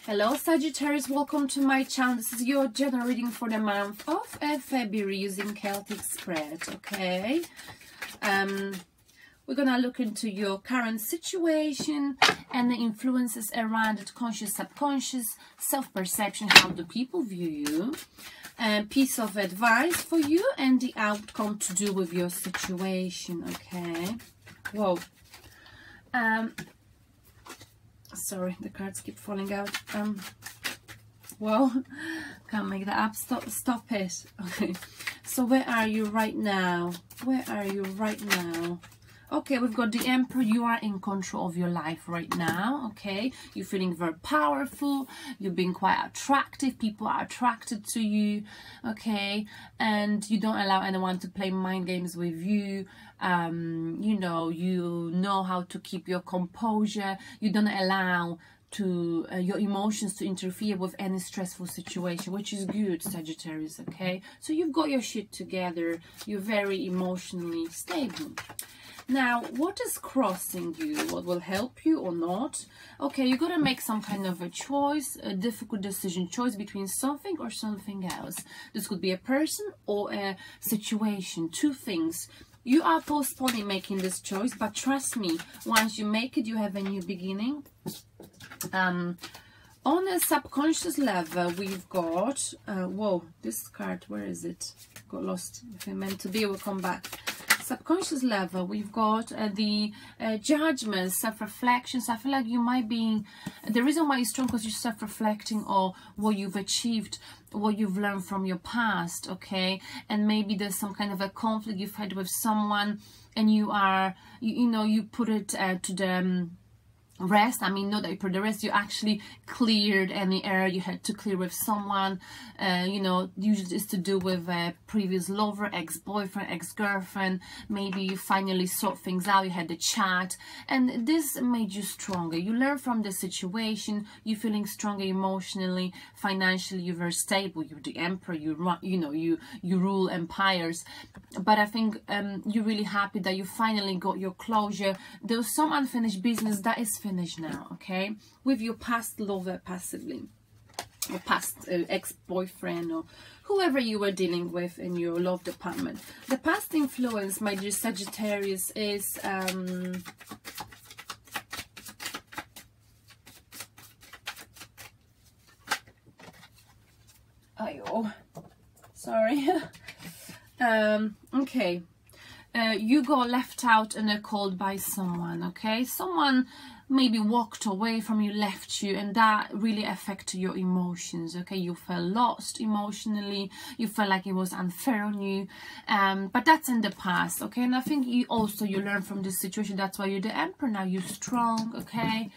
Hello Sagittarius, welcome to my channel. This is your general reading for the month of February using Celtic spread, okay? We're gonna look into your current situation and the influences around it, conscious, subconscious, self-perception, how do people view you, piece of advice for you, and the outcome to do with your situation, okay? Whoa. Sorry, the cards keep falling out. Well, can't make that up. Stop it. Okay, so where are you right now? Where are you right now? Okay, we've got the Emperor. You are in control of your life right now, okay? You're feeling very powerful. You're being quite attractive. People are attracted to you, okay? And you don't allow anyone to play mind games with you. You know how to keep your composure. You don't allow your emotions to interfere with any stressful situation, which is good, Sagittarius, okay? So you've got your shit together. You're very emotionally stable. Now, what is crossing you? What will help you or not? Okay, you got to make some kind of a choice, a difficult decision, choice between something or something else. This could be a person or a situation, two things. You are postponing making this choice, but trust me, once you make it, you have a new beginning. On a subconscious level, we've got, whoa, this card, where is it? Got lost. If it meant to be, it will come back. Subconscious level, we've got the judgment, self-reflections. I feel like you might be, the reason why it's strong because you're self-reflecting or what you've achieved, what you've learned from your past, okay? And maybe there's some kind of a conflict you've had with someone and you are, you put it to the rest. I mean, not that you put the rest, you actually cleared any error you had to clear with someone. Usually it's to do with a previous lover, ex-boyfriend, ex-girlfriend. Maybe you finally sort things out, you had a chat, and this made you stronger. You learn from the situation, you're feeling stronger emotionally, financially, you're very stable, you're the Emperor, you rule empires. But I think you're really happy that you finally got your closure. There was some unfinished business that is finished now, okay, with your past lover passively, or past ex-boyfriend, or whoever you were dealing with in your love department. The past influence, my dear Sagittarius, is sorry. Okay, you got left out in the cold by someone, okay? Someone maybe walked away from you, left you, and that really affected your emotions, okay? You felt lost emotionally, you felt like it was unfair on you, but that's in the past, okay? And I think you learn from this situation. That's why you're the Emperor now. You're strong, okay?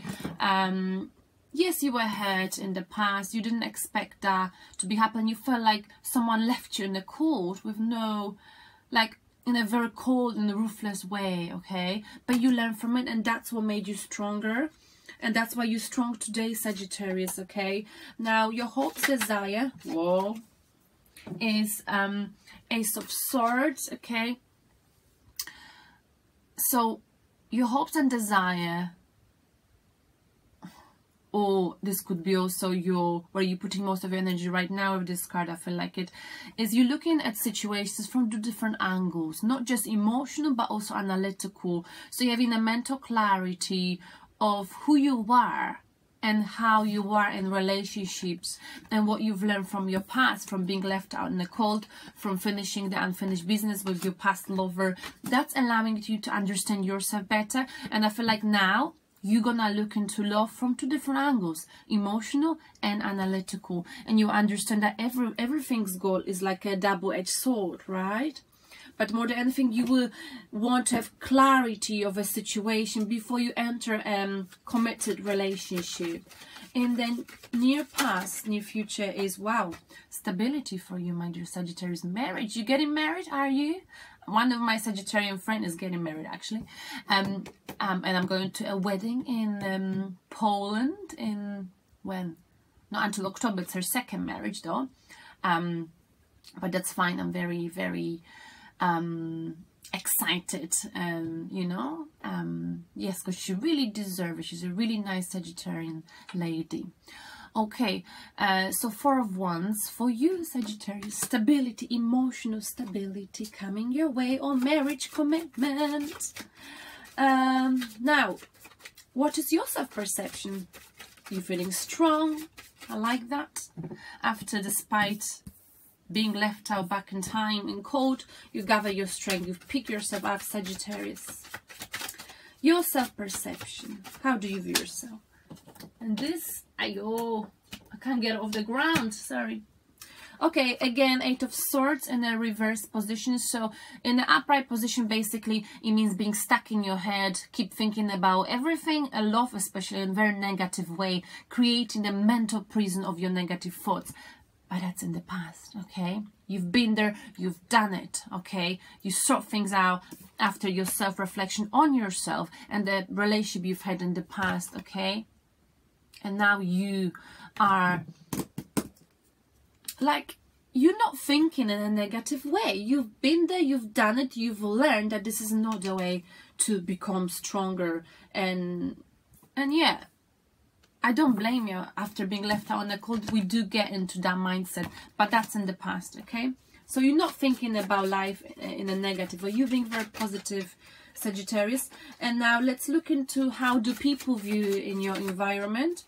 Yes, you were hurt in the past. You didn't expect that to be happening. You felt like someone left you in the cold with no, like, in a very cold and ruthless way, okay? But you learn from it, and that's what made you stronger. And that's why you're strong today, Sagittarius, okay? Now, your hopes, desire, whoa, is Ace of Swords, okay? So, your hopes and desire, or this could be also where you're putting most of your energy right now with this card, I feel like it, is you're looking at situations from two different angles, not just emotional, but also analytical. So you're having a mental clarity of who you are and how you are in relationships and what you've learned from your past, from being left out in the cold, from finishing the unfinished business with your past lover. That's allowing you to understand yourself better. And I feel like now, you're gonna look into love from two different angles, emotional and analytical, and you understand that everything's goal is like a double-edged sword, right? But more than anything, you will want to have clarity of a situation before you enter a committed relationship. And then near past, near future is, wow, stability for you, my dear Sagittarius. Marriage. You getting married, are you? One of my Sagittarian friends is getting married, actually. And I'm going to a wedding in Poland in, when? Not until October. It's her second marriage, though. But that's fine. I'm very, very excited, yes, because she really deserves it. She's a really nice Sagittarian lady. Okay, so Four of Wands for you, Sagittarius. Stability, emotional stability coming your way, or marriage commitment. Now, what is your self-perception? You feeling strong? I like that. After, despite being left out back in time in cold, you gather your strength, you pick yourself up, Sagittarius. Your self-perception, how do you view yourself? And this, I can't get off the ground, sorry. Okay, again, Eight of Swords in a reverse position. So in the upright position, basically, it means being stuck in your head, keep thinking about everything, a lot, especially in a very negative way, creating a mental prison of your negative thoughts. But that's in the past, okay? You've been there, you've done it, okay? You sort things out after your self-reflection on yourself and the relationship you've had in the past, okay? And now you are like, you're not thinking in a negative way. You've been there, you've done it, you've learned that this is not the way to become stronger. And yeah, I don't blame you. After being left out on the cold, we do get into that mindset, but that's in the past, okay? So you're not thinking about life in a negative way. You're being very positive, Sagittarius. And now let's look into how do people view you in your environment.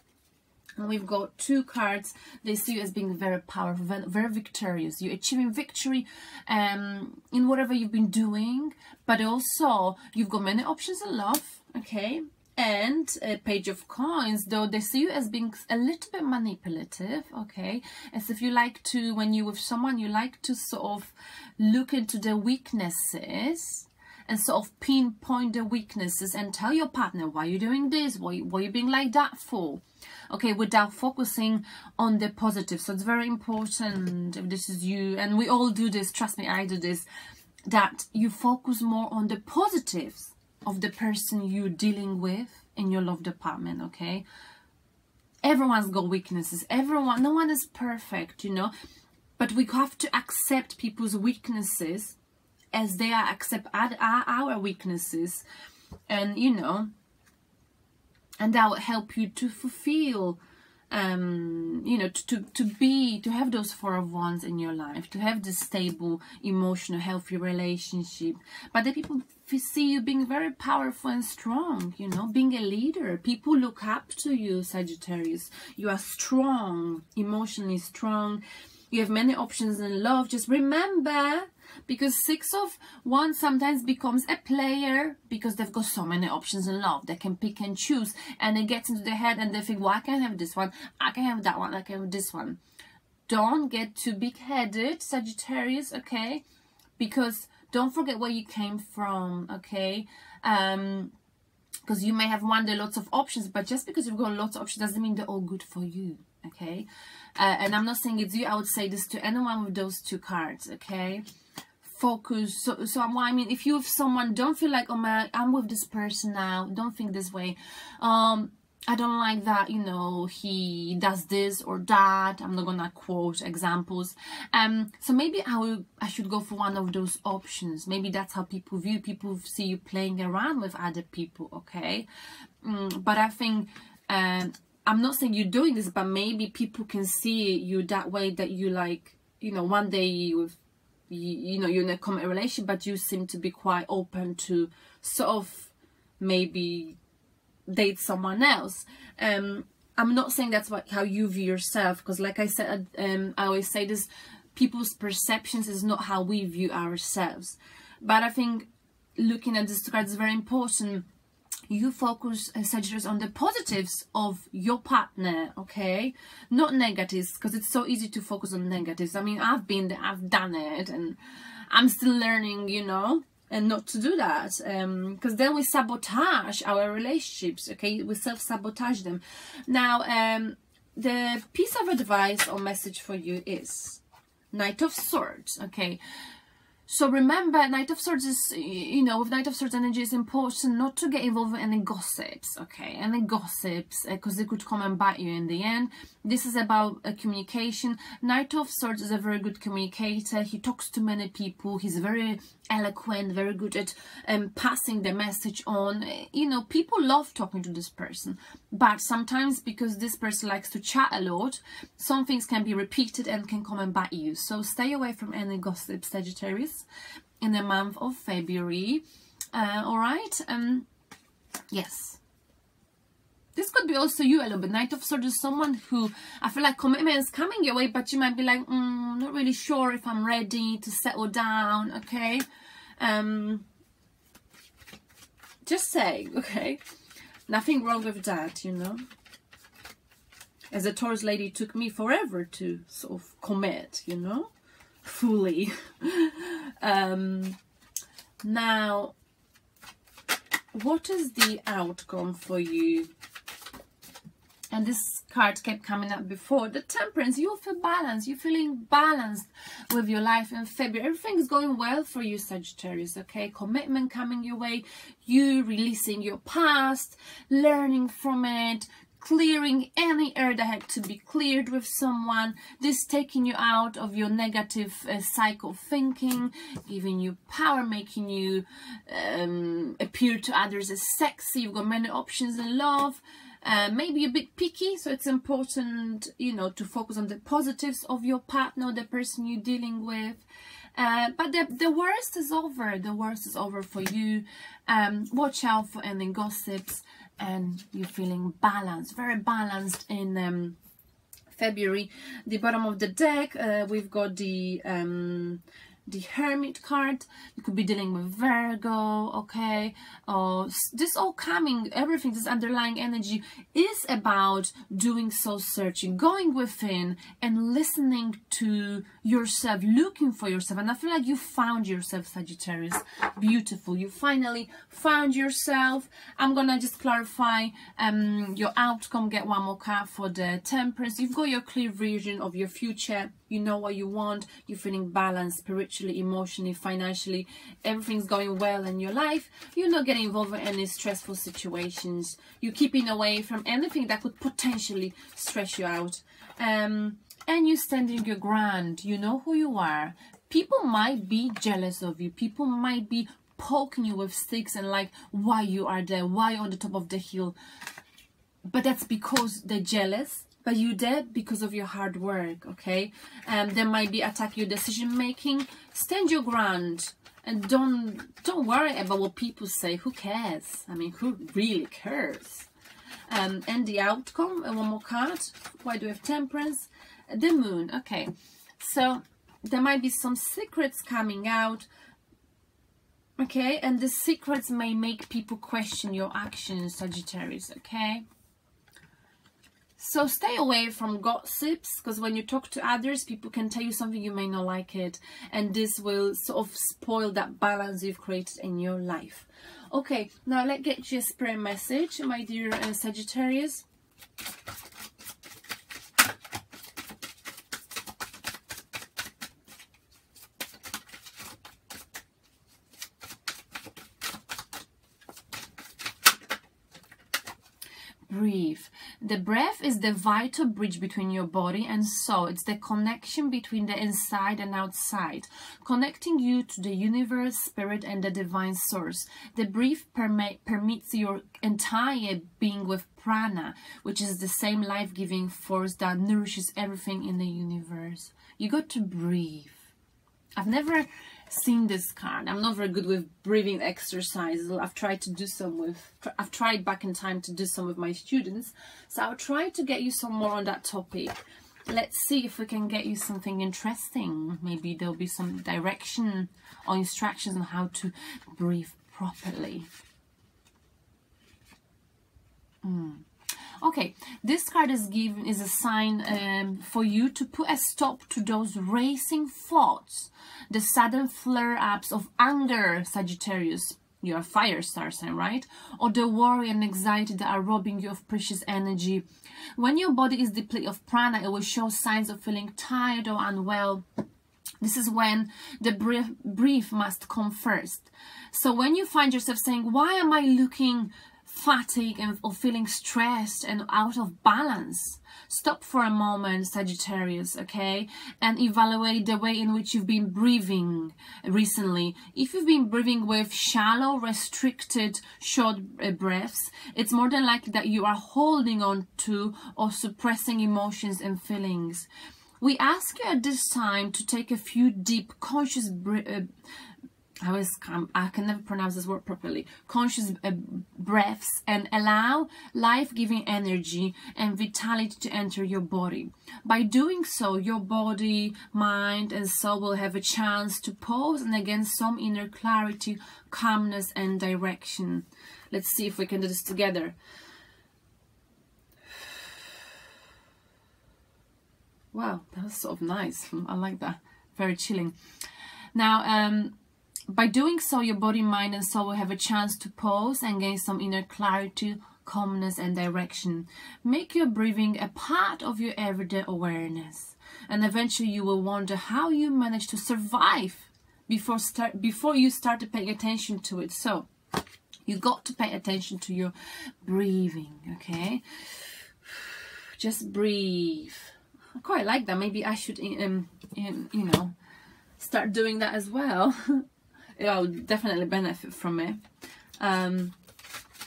And we've got two cards. They see you as being very powerful, very victorious. You're achieving victory in whatever you've been doing, but also you've got many options in love, okay? And a Page of Coins, though they see you as being a little bit manipulative, okay? As if you like to, when you're with someone, you like to sort of look into their weaknesses and sort of pinpoint the weaknesses and tell your partner, why you're doing this, why you being like that for, okay, without focusing on the positive. So it's very important, if this is you, and we all do this, trust me, I do this, that you focus more on the positives of the person you're dealing with in your love department, okay? Everyone's got weaknesses, everyone, no one is perfect, you know, but we have to accept people's weaknesses as they are, accept our weaknesses, and you know, and that will help you to fulfill, you know, to have those Four of Wands in your life, to have this stable, emotional, healthy relationship. But the people see you being very powerful and strong, you know, being a leader. People look up to you, Sagittarius. You are strong, emotionally strong. You have many options in love. Just remember, because Six of Wands sometimes becomes a player because they've got so many options in love. They can pick and choose, and it gets into their head and they think, well, I can have this one, I can have that one, I can have this one. Don't get too big-headed, Sagittarius, okay? Because don't forget where you came from, okay? Because you may have wanted lots of options, but just because you've got lots of options doesn't mean they're all good for you, okay? And I'm not saying it's you, I would say this to anyone with those two cards, okay? Focus. So I mean, if you have someone, don't feel like, oh man, I'm with this person now, don't think this way. I don't like that, you know, he does this or that. I'm not gonna quote examples. So maybe I should go for one of those options. Maybe that's how people view. People see you playing around with other people, okay? But I think, I'm not saying you're doing this, but maybe people can see you that way, that you like, you know, one day you know, you're in a common relationship, but you seem to be quite open to sort of maybe date someone else. I'm not saying that's how you view yourself, because like I said, I always say this, people's perceptions is not how we view ourselves. But I think looking at this card is very important. You focus, Sagittarius, on the positives of your partner, okay? Not negatives, because it's so easy to focus on negatives. I mean, I've been there, I've done it, and I'm still learning, you know, and not to do that, because then we sabotage our relationships, okay? We self-sabotage them. Now, the piece of advice or message for you is Knight of Swords, okay? So remember, Knight of Swords is, you know, with Knight of Swords energy, it's important not to get involved in any gossips, okay? Any gossips, because they could come and bite you in the end. This is about communication. Knight of Swords is a very good communicator. He talks to many people. He's very eloquent, very good at passing the message on. You know, people love talking to this person. But sometimes, because this person likes to chat a lot, some things can be repeated and can come and bite you. So stay away from any gossip, Sagittarius, in the month of February. All right? Yes. This could be also you a little bit. Knight of Swords is someone who, I feel like commitment is coming your way, but you might be like, not really sure if I'm ready to settle down, okay? Just saying, okay? Nothing wrong with that, you know? As a Taurus lady, it took me forever to sort of commit, you know? Fully. Now, what is the outcome for you? And this card kept coming up before. The Temperance, you feel balanced. You're feeling balanced with your life in February. Everything's going well for you, Sagittarius, okay? Commitment coming your way. You releasing your past, learning from it, clearing any air that had to be cleared with someone. This taking you out of your negative cycle of thinking, giving you power, making you appear to others as sexy. You've got many options in love. Maybe a bit picky, so it's important, you know, to focus on the positives of your partner, the person you're dealing with. But the worst is over. The worst is over for you. Watch out for any gossips, and you're feeling balanced, very balanced in February. The bottom of the deck, we've got the Hermit card. You could be dealing with Virgo, okay? This all coming, everything, this underlying energy is about doing soul searching, going within and listening to yourself, looking for yourself. And I feel like you found yourself, Sagittarius. Beautiful. You finally found yourself. I'm gonna just clarify your outcome. Get one more card for the Temperance. You've got your clear vision of your future. You know what you want. You're feeling balanced spiritually, emotionally, financially. Everything's going well in your life. You're not getting involved in any stressful situations. You're keeping away from anything that could potentially stress you out. And you're standing your ground. You know who you are. People might be jealous of you. People might be poking you with sticks and like, why you are there? Why on the top of the hill? But that's because they're jealous. But you're there because of your hard work, okay? They might be attacking your decision making. Stand your ground and don't worry about what people say. Who cares? I mean, who really cares? And the outcome, one more card. Why do we have Temperance? The Moon, okay. So there might be some secrets coming out, okay? And the secrets may make people question your actions, Sagittarius, okay? So stay away from gossips, because when you talk to others, people can tell you something, you may not like it. And this will sort of spoil that balance you've created in your life. Okay, now let's get you a spirit message, my dear Sagittarius. Breathe. The breath is the vital bridge between your body and soul. It's the connection between the inside and outside, connecting you to the universe, spirit, and the divine source. The breath permits your entire being with prana, which is the same life-giving force that nourishes everything in the universe. You got to breathe. I've never seen this card. I'm not very good with breathing exercises. I've tried to do some with, I've tried back in time to do some with my students. So I'll try to get you some more on that topic. Let's see if we can get you something interesting. Maybe there'll be some direction or instructions on how to breathe properly. Okay, this card is a sign for you to put a stop to those racing thoughts, the sudden flare-ups of anger, Sagittarius. You're a fire star sign, right? Or the worry and anxiety that are robbing you of precious energy. When your body is depleted of prana, it will show signs of feeling tired or unwell. This is when the brief must come first. So when you find yourself saying, why am I looking fatigued or feeling stressed and out of balance? Stop for a moment, Sagittarius, okay? And evaluate the way in which you've been breathing recently. If you've been breathing with shallow, restricted, short breaths, it's more than likely that you are holding on to or suppressing emotions and feelings. We ask you at this time to take a few deep, conscious I can never pronounce this word properly. Conscious breaths, and allow life-giving energy and vitality to enter your body. By doing so, your body, mind, and soul will have a chance to pause and again some inner clarity, calmness, and direction. Let's see if we can do this together. Wow, that was sort of nice. I like that. Very chilling. Now, by doing so, your body, mind, and soul will have a chance to pause and gain some inner clarity, calmness, and direction. Make your breathing a part of your everyday awareness. And eventually you will wonder how you manage to survive before you start paying attention to it. So, you got to pay attention to your breathing, okay? Just breathe. I quite like that. Maybe I should, you know, start doing that as well. I'll definitely benefit from it.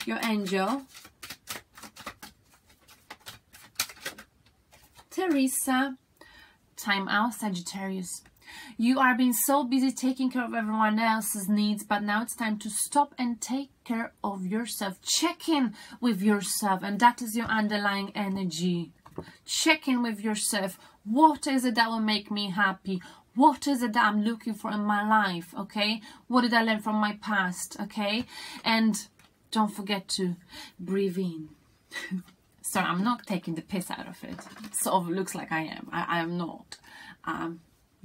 Your angel, Teresa. Time out, Sagittarius. You are being so busy taking care of everyone else's needs, but now it's time to stop and take care of yourself. Check in with yourself, and that is your underlying energy. Check in with yourself. What is it that will make me happy? What is it that I'm looking for in my life? Okay, what did I learn from my past? Okay, and don't forget to breathe in. Sorry, I'm not taking the piss out of it. It sort of looks like I am. I am not.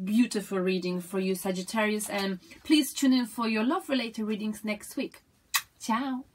Beautiful reading for you, Sagittarius, and please tune in for your love related readings next week. Ciao.